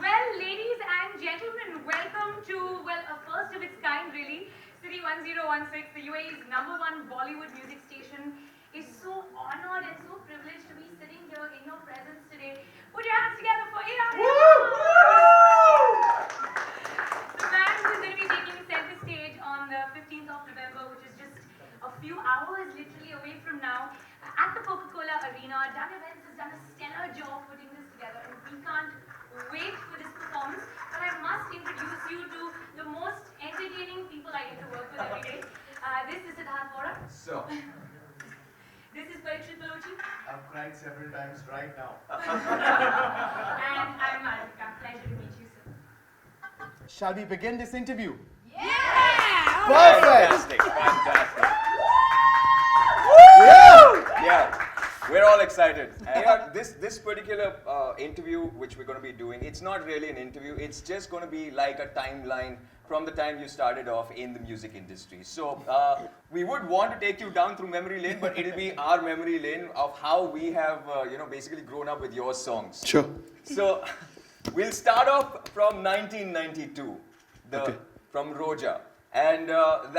Well, ladies and gentlemen, welcome to, a first of its kind really. City 1016, the UAE's #1 Bollywood music station, is so honored and so privileged to be sitting here in your presence today. Put your hands together for AR Rahman! The man who is going to be taking center stage on the 15th of November, which is just a few hours literally away from now, at the CocaCola Arena. Dan Events has done a stellar job putting this together, and we can't wait for this performance. But I must introduce you to the most entertaining people I get to work with every day. This is Sid. So, This is Parikshit. I've cried several times right now. And I'm Malavika. Pleasure to meet you, sir. Shall we begin this interview? Yeah! Perfect! Fantastic. Yeah! Yeah, we're all excited. And yeah, this particular interview, which we're going to be doing, it's not really an interview. It's just going to be like a timeline from the time you started off in the music industry. So we would want to take you down through memory lane, but it'll be our memory lane of how we have, basically grown up with your songs. Sure. So we'll start off from 1992, Okay. from Roja. And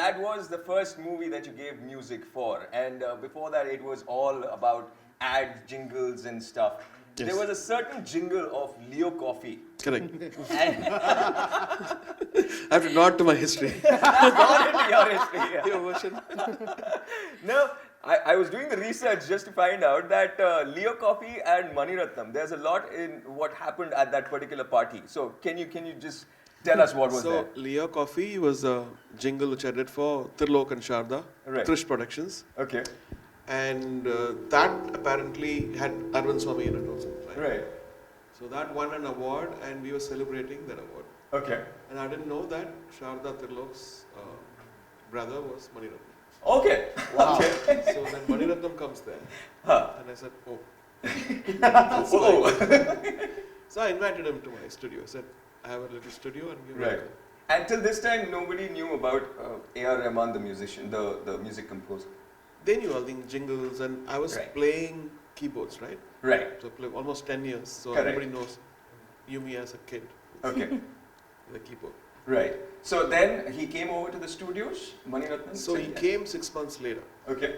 that was the first movie that you gave music for. And before that, it was all about ads, jingles and stuff. Yes. There was a certain jingle of Leo Coffee. Correct. And I have to nod to my history. gone into your history. Yeah. Your version. No, I was doing the research just to find out that Leo Coffee and Mani Ratnam, there's a lot in what happened at that particular party. So can you just tell us what was there? So, Leo Coffee was a jingle which I did for Trilok and Sharda, Right. Trish Productions. Okay. And that apparently had Arvind Swamy in it also. Right. So that won an award and we were celebrating that award. Okay. And I didn't know that Sharda Trilok's brother was Mani Ratnam. Okay. Wow. Okay. So then Mani Ratnam comes there. Huh. And I said, oh. Oh. So I invited him to my studio. I said, I have a little studio and give Right. Until this time, nobody knew about AR Rahman, the musician, the music composer. They knew all the jingles and I was Right. playing keyboards, right? Right. So I played almost 10 years. So Correct. everybody knows Yumi as a kid Okay. with a keyboard. Right. So then he came over to the studios, Mani Ratnam. So said he yes. came 6 months later. Okay.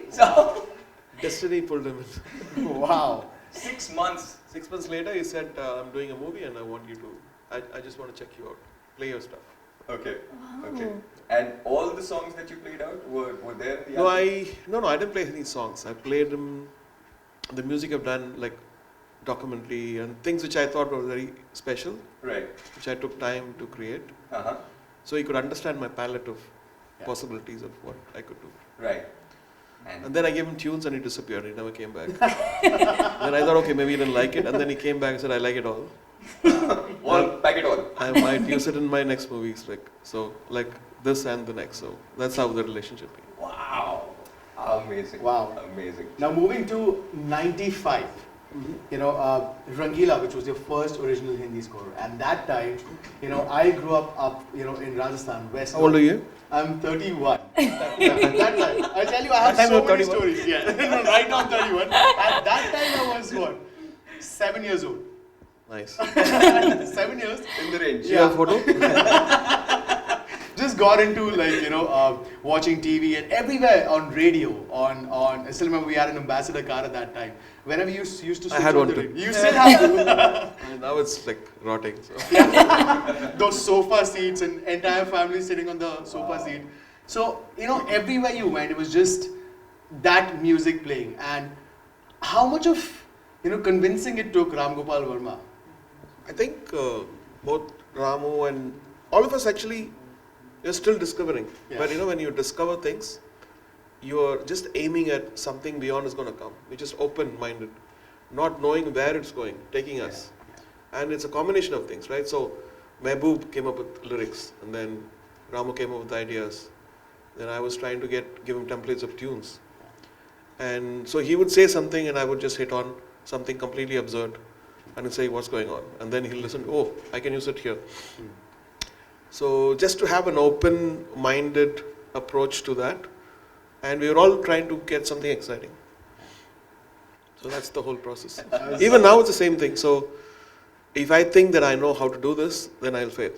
So Destiny pulled him in. Wow. 6 months. 6 months later he said, I'm doing a movie and I want you to, I just want to check you out. Play your stuff. Okay. Okay. And all the songs that you played out were there in the No, album? I didn't play any songs. I played the music I've done like documentary and things which I thought were very special, Right. which I took time to create. Uh-huh. So he could understand my palette of possibilities of what I could do. Right. And then I gave him tunes and he disappeared. He never came back. Then I thought, okay, maybe he didn't like it. And then he came back and said, I like it all. Pack it all. I might use it in my next movies. Like this and the next. So that's how the relationship is. Wow. Amazing. Wow. Amazing. Now moving to 95. Rangila, which was your first original Hindi score. And that time, I grew up in Rajasthan, West. How old are you? I'm 31. That time. I tell you, I have so many stories. Yeah. No, right now I'm 31. At that time I was what? 7 years old. Nice. 7 years. In the range. You have a photo? Just got into watching TV and everywhere on radio. I still remember we had an ambassador car at that time. Whenever you used to switch had on one the too. radio, you still have to. And now it's like rotting. So. Those sofa seats and entire family sitting on the sofa seat. So everywhere you went, it was just that music playing. And how much of convincing it took Ram Gopal Verma? I think both Ramu and all of us actually, you're still discovering. Yeah. But when you discover things, you're just aiming at something beyond is going to come. You're just open-minded, not knowing where it's going, taking us. And it's a combination of things, right? So Mehboob came up with lyrics, and then Ramu came up with ideas. Then I was trying to give him templates of tunes. And so he would say something and I would just hit on something completely absurd and he'd say, what's going on? And then he'll listen, oh, I can use it here. So just to have an open-minded approach to that, and we were all trying to get something exciting. So that's the whole process. Even now it's the same thing. So if I think that I know how to do this, then I'll fail.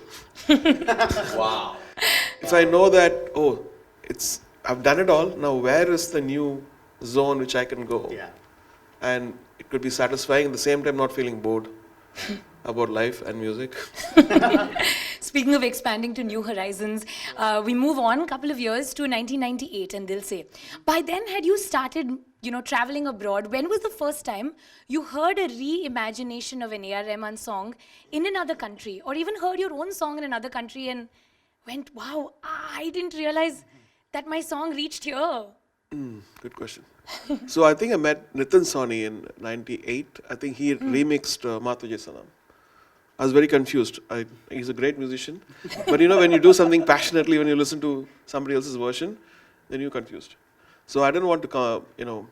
Wow. If I know that, oh, I've done it all, now where is the new zone which I can go? Yeah. And it could be satisfying, at the same time not feeling bored about life and music. Speaking of expanding to new horizons, we move on a couple of years to 1998, and they'll say, by then had you started, traveling abroad? When was the first time you heard a reimagination of an AR Rahman song in another country, or even heard your own song in another country and went, wow, I didn't realize that my song reached here? Good question. So I think I met Nitin Sawhney in '98. I think he remixed Matuje Sanam. I was very confused. He's a great musician, but when you do something passionately, when you listen to somebody else's version, then you're confused. So I didn't want to,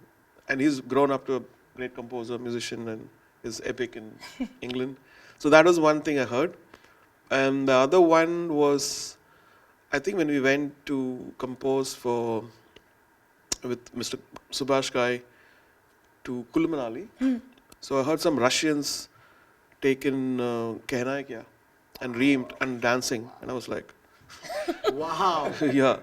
and he's grown up to a great composer, musician, and is epic in England. So that was one thing I heard. And the other one was, I think when we went to compose with Mr. Subhash Ghai to Kul Manali, so I heard some Russians taken Kehna Hai Kya and reamed and dancing, and I was like, Wow. yeah.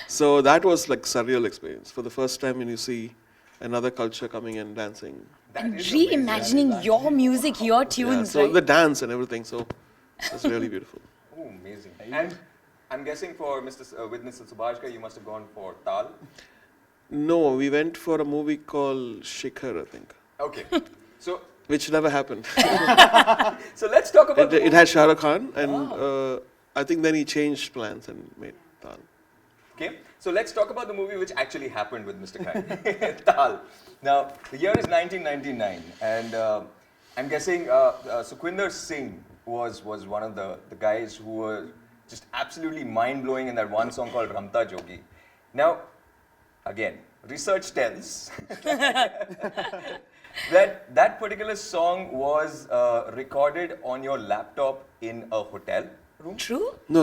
So that was like surreal experience for the first time when you see another culture coming and dancing. And reimagining your music, your tunes, So right? the dance and everything, so it's really beautiful. Oh, amazing. And I'm guessing with Mr. Subhash Ghai, you must have gone for Tal. No, we went for a movie called Shikhar, I think, Okay. So which never happened. so let's talk about It had Shah Rukh Khan, and I think then he changed plans and made Tal. Okay, so let's talk about the movie which actually happened with Mr. Ghai, Tal. Now, the year is 1999, and I'm guessing Sukhwinder Singh was one of the guys who were just absolutely mind-blowing in that one song called Ramta Jogi. Now, again, research tells that particular song was recorded on your laptop in a hotel room. True? No.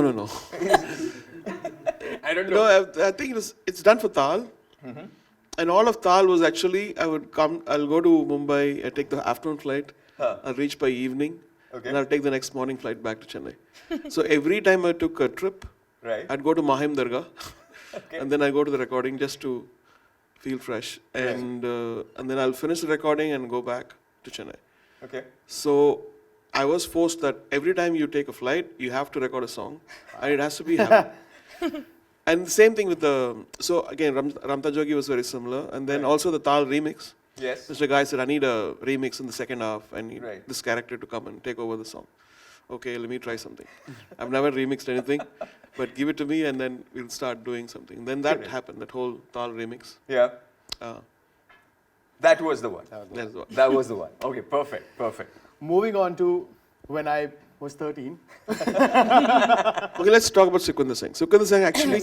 I don't know. No, I think it's done for Tal. And all of Tal was actually, I'll go to Mumbai, I take the afternoon flight, I'll reach by evening, Okay. and I'll take the next morning flight back to Chennai. So every time I took a trip, Right. I'd go to Mahim Dargah, Okay. and then I go to the recording just to feel fresh. And then I'll finish the recording and go back to Chennai. Okay. So I was forced that every time you take a flight, you have to record a song, and it has to be happy. And the same thing with so again, Ramta Jogi was very similar, and then also the Tal remix. Yes. Mr. Guy said, I need a remix in the second half, and need Right. this character to come and take over the song. Okay, let me try something. I've never remixed anything, but give it to me, and then we'll start doing something. Then that happened, that whole Tal remix. Yeah. Uh, That was the one. that's what. That was the one. Okay, perfect. Moving on to when I was 13. Okay, let's talk about Sukhwinder Singh. Sukhwinder Singh actually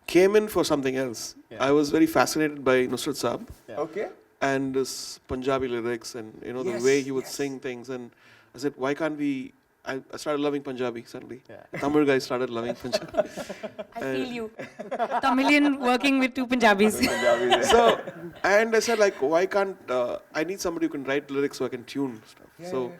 came in for something else. Yeah. I was very fascinated by Nusrat Saab Yeah. Okay. and his Punjabi lyrics and the Yes, way he would yes. sing things. And I said, why can't we? I started loving Punjabi suddenly. Yeah. The Tamil guy started loving Punjabi. I feel you. Tamilian working with two Punjabis. So, and I said like, why can't I need somebody who can write lyrics so I can tune stuff. So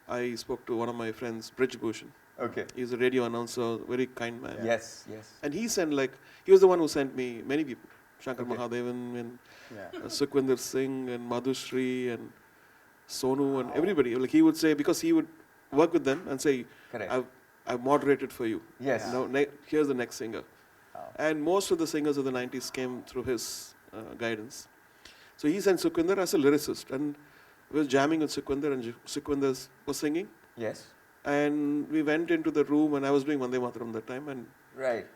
I spoke to one of my friends, Brij Bhushan. Okay. He's a radio announcer, very kind man. Yes. And he was the one who sent me many people. Shankar Okay. Mahadevan and Yeah. Sukhwinder Singh and Madhushri and Sonu and everybody. Like he would say, because he would work with them and say, Correct. I've moderated for you. Yes. Now, here's the next singer. And most of the singers of the 90s came through his guidance. So he sent Sukhwinder as a lyricist. And we were jamming with Sukhwinder, and Sukhwinder was singing. Yes. And we went into the room, and I was doing Vande Mataram that time. Right.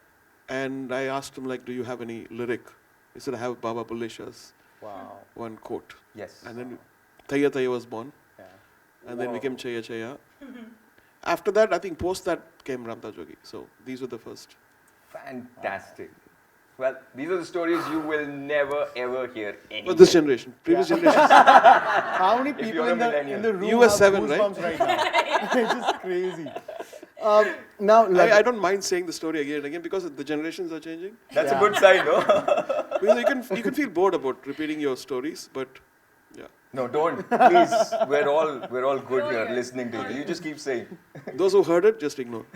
And I asked him, like, do you have any lyric? He said, I have Baba Bulle Shah's Wow. one quote. Yes. And then Thaya Thaya was born. Yeah. And then Wow. became Chaya Chaya. After that, I think post that came Ramta Jogi. So these were the first. Fantastic. Well, these are the stories you will never ever hear anywhere. But this generation, previous generations. How many If people you're a in the millennial. room You were have 7, right? goosebumps right now? It's just crazy. Now, like, I don't mind saying the story again and again because the generations are changing. That's Yeah. a good sign, no? Because you can feel bored about repeating your stories, but yeah. No, don't. Please. We're all good All here ears. listening to you. You just keep saying. Those who heard it, just ignore.